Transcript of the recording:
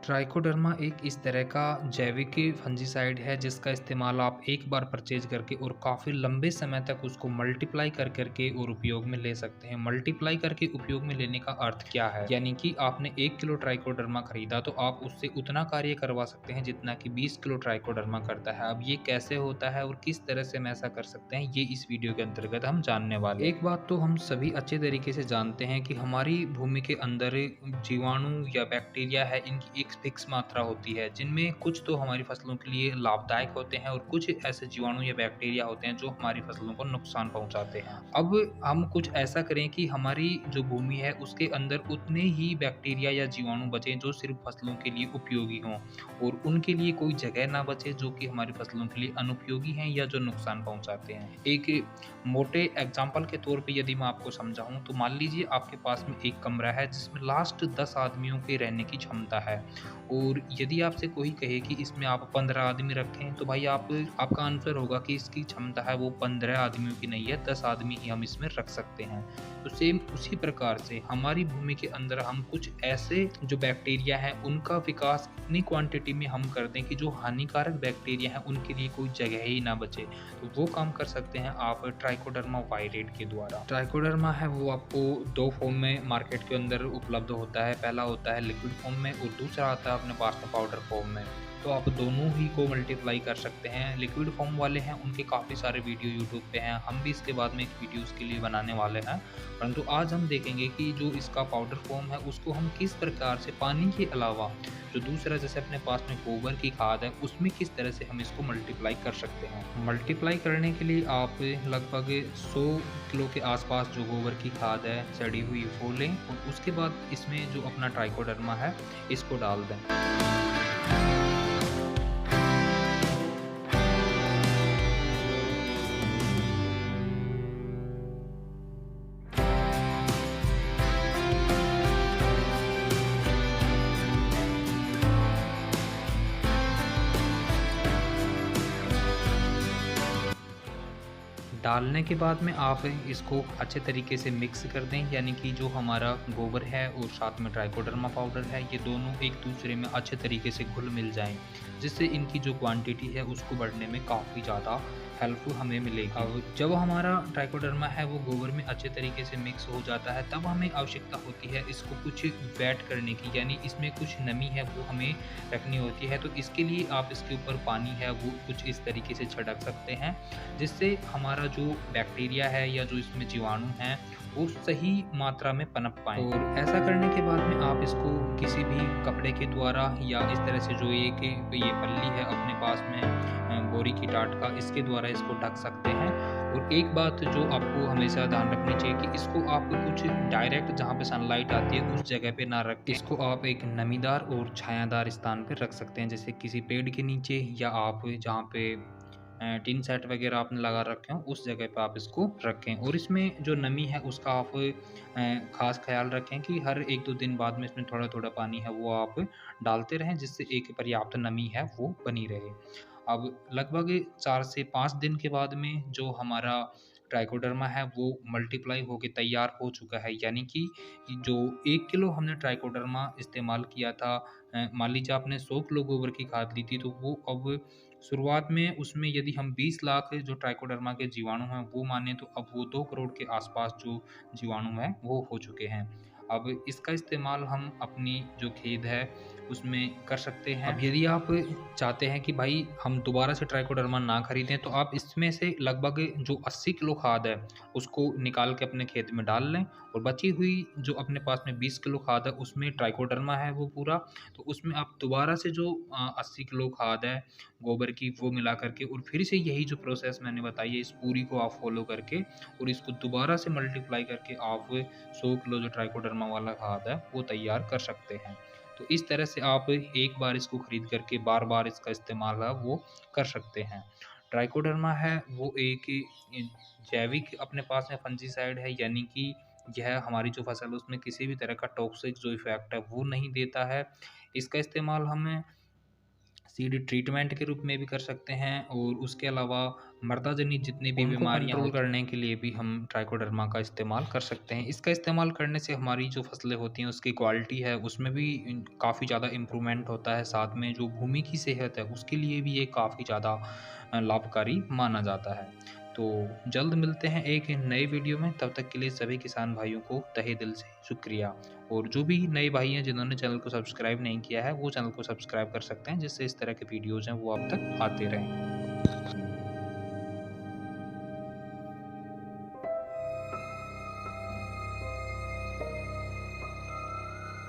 Trichoderma एक इस तरह का जैविक फंजीसाइड है जिसका इस्तेमाल आप एक बार परचेज करके और काफ़ी लंबे समय तक उसको मल्टीप्लाई कर करके और उपयोग में ले सकते हैं। मल्टीप्लाई करके उपयोग में लेने का अर्थ क्या है? यानी कि आपने 1 किलो ट्राइकोडर्मा खरीदा तो आप उससे उतना कार्य करवा सकते हैं जितना कि 20 किलो ट्राइकोडर्मा करता है। अब ये कैसे होता है और किस तरह से हम ऐसा कर सकते हैं, ये इस वीडियो के अंतर्गत हम जानने वाले हैं। एक बात तो हम सभी अच्छे तरीके से जानते हैं कि हमारी भूमि के अंदर जीवाणु या बैक्टीरिया है, इनकी एक फिक्स मात्रा होती है, जिनमें कुछ तो हमारी फसलों के लिए लाभदायक होते हैं और कुछ ऐसे जीवाणु या बैक्टीरिया होते हैं जो हमारी फसलों को नुकसान पहुंचाते हैं। अब हम कुछ ऐसा करें कि हमारी जो भूमि है उसके अंदर उतने ही बैक्टीरिया या जीवाणु बचें जो सिर्फ फसलों के लिए उपयोगी हों और उनके लिए कोई जगह ना बचे जो कि हमारी फसलों के लिए अनुपयोगी हैं या जो नुकसान पहुंचाते हैं। एक मोटे एग्जाम्पल के तौर पे यदि मैं आपको समझाऊँ तो मान लीजिए आपके पास में एक कमरा है जिसमें लास्ट 10 आदमियों के रहने की क्षमता है और यदि आपसे कोई कहे कि इसमें आप 15 आदमी रखें तो भाई आपका आंसर होगा कि इसकी क्षमता है वो 15 आदमियों की नहीं है, 10 आदमी ही हम इसमें रख सकते हैं। तो सेम उसी प्रकार से हमारी भूमि के अंदर हम कुछ ऐसे जो बैक्टीरिया हैं उनका विकास इतनी क्वांटिटी में हम कर दें कि जो हानिकारक बैक्टीरिया हैं उनके लिए कोई जगह ही ना बचे। तो वो काम कर सकते हैं आप ट्राइकोडर्मा वायरेट के द्वारा। ट्राइकोडर्मा है वो आपको 2 फॉर्म में मार्केट के अंदर उपलब्ध होता है। पहला होता है लिक्विड फॉर्म में और दूसरा आता है अपने पास में पाउडर फॉर्म में। तो आप दोनों ही को मल्टीप्लाई कर सकते हैं। लिक्विड फॉर्म वाले हैं उनके काफ़ी सारे वीडियो यूट्यूब पे हैं, हम भी इसके बाद में एक वीडियो उसके लिए बनाने वाले हैं। परंतु आज हम देखेंगे कि जो इसका पाउडर फॉर्म है उसको हम किस प्रकार से पानी के अलावा जो दूसरा जैसे अपने पास में गोबर की खाद है उसमें किस तरह से हम इसको मल्टीप्लाई कर सकते हैं। मल्टीप्लाई करने के लिए आप लगभग 100 किलो के आसपास जो गोबर की खाद है सड़ी हुई वो लें और उसके बाद इसमें जो अपना ट्राइकोडर्मा है इसको डाल दें। डालने के बाद में आप इसको अच्छे तरीके से मिक्स कर दें, यानी कि जो हमारा गोबर है और साथ में ट्राइकोडर्मा पाउडर है ये दोनों एक दूसरे में अच्छे तरीके से घुल मिल जाएं, जिससे इनकी जो क्वांटिटी है उसको बढ़ने में काफ़ी ज़्यादा हेल्पफुल हमें मिलेगी। अब जब हमारा ट्राइकोडर्मा है वो गोबर में अच्छे तरीके से मिक्स हो जाता है तब हमें आवश्यकता होती है इसको कुछ वेट करने की, यानी इसमें कुछ नमी है वो हमें रखनी होती है। तो इसके लिए आप इसके ऊपर पानी है वो कुछ इस तरीके से छिड़क सकते हैं, जिससे हमारा जो बैक्टीरिया है या जो इसमें जीवाणु हैं वो सही मात्रा में पनप पाएँ। और ऐसा करने के बाद में आप इसको किसी भी कपड़े के द्वारा या इस तरह से जो ये पल्ली है अपने पास में बोरी की टाट का, इसके द्वारा इसको ढक सकते हैं। और एक बात जो आपको हमेशा ध्यान रखनी चाहिए कि इसको आप कुछ डायरेक्ट जहाँ पे सनलाइट आती है उस जगह पे ना रखें। इसको आप एक नमीदार और छायादार स्थान पे रख सकते हैं, जैसे किसी पेड़ के नीचे या आप जहाँ पे टिन सेट वगैरह आपने लगा रखे हों उस जगह पे आप इसको रखें। और इसमें जो नमी है उसका आप ख़ास ख़्याल रखें कि हर 1-2 दिन बाद में इसमें थोड़ा-थोड़ा पानी है वो आप डालते रहें, जिससे एक पर्याप्त नमी है वो बनी रहे। अब लगभग 4 से 5 दिन के बाद में जो हमारा ट्राइकोडर्मा है वो मल्टीप्लाई होके तैयार हो चुका है, यानी कि जो 1 किलो हमने ट्राइकोडर्मा इस्तेमाल किया था, मान लीजिए आपने 100 किलो गोबर की खाद ली थी तो वो अब शुरुआत में उसमें यदि हम 20 लाख जो ट्राइकोडर्मा के जीवाणु हैं वो माने तो अब वो 2 करोड़ के आसपास जो जीवाणु हैं वो हो चुके हैं। अब इसका इस्तेमाल हम अपनी जो खेत है उसमें कर सकते हैं। अब यदि आप चाहते हैं कि भाई हम दोबारा से ट्राइकोडर्मा ना खरीदें तो आप इसमें से लगभग जो 80 किलो खाद है उसको निकाल के अपने खेत में डाल लें और बची हुई जो अपने पास में 20 किलो खाद है उसमें ट्राइकोडर्मा है वो पूरा, तो उसमें आप दोबारा से जो 80 किलो खाद है गोबर की वो मिला करके और फिर से यही जो प्रोसेस मैंने बताई है इस पूरी को आप फॉलो करके और इसको दोबारा से मल्टीप्लाई करके आप 100 किलो जो ट्राइकोडर्मा वाला खाद है वो तैयार कर सकते हैं। तो इस तरह से आप एक बार इसको खरीद करके बार-बार इसका इस्तेमाल है वो कर सकते हैं। ट्राइकोडर्मा है वो एक जैविक अपने पास में फंजीसाइड है, यानी कि यह हमारी जो फसल है उसमें किसी भी तरह का टॉक्सिक जो इफ़ेक्ट है वो नहीं देता है। इसका इस्तेमाल हमें सीड ट्रीटमेंट के रूप में भी कर सकते हैं और उसके अलावा मर्दाजनित जितनी भी उनको बीमारियां कंट्रोल करने के लिए भी हम ट्राइकोडर्मा का इस्तेमाल कर सकते हैं। इसका इस्तेमाल करने से हमारी जो फसलें होती हैं उसकी क्वालिटी है उसमें भी काफ़ी ज़्यादा इम्प्रूवमेंट होता है। साथ में जो भूमि की सेहत है उसके लिए भी ये काफ़ी ज़्यादा लाभकारी माना जाता है। तो जल्द मिलते हैं एक नए वीडियो में, तब तक के लिए सभी किसान भाइयों को तहे दिल से शुक्रिया। और जो भी नए भाई हैं जिन्होंने चैनल को सब्सक्राइब नहीं किया है वो चैनल को सब्सक्राइब कर सकते हैं, जिससे इस तरह के वीडियोज़ हैं वो आप तक आते रहें।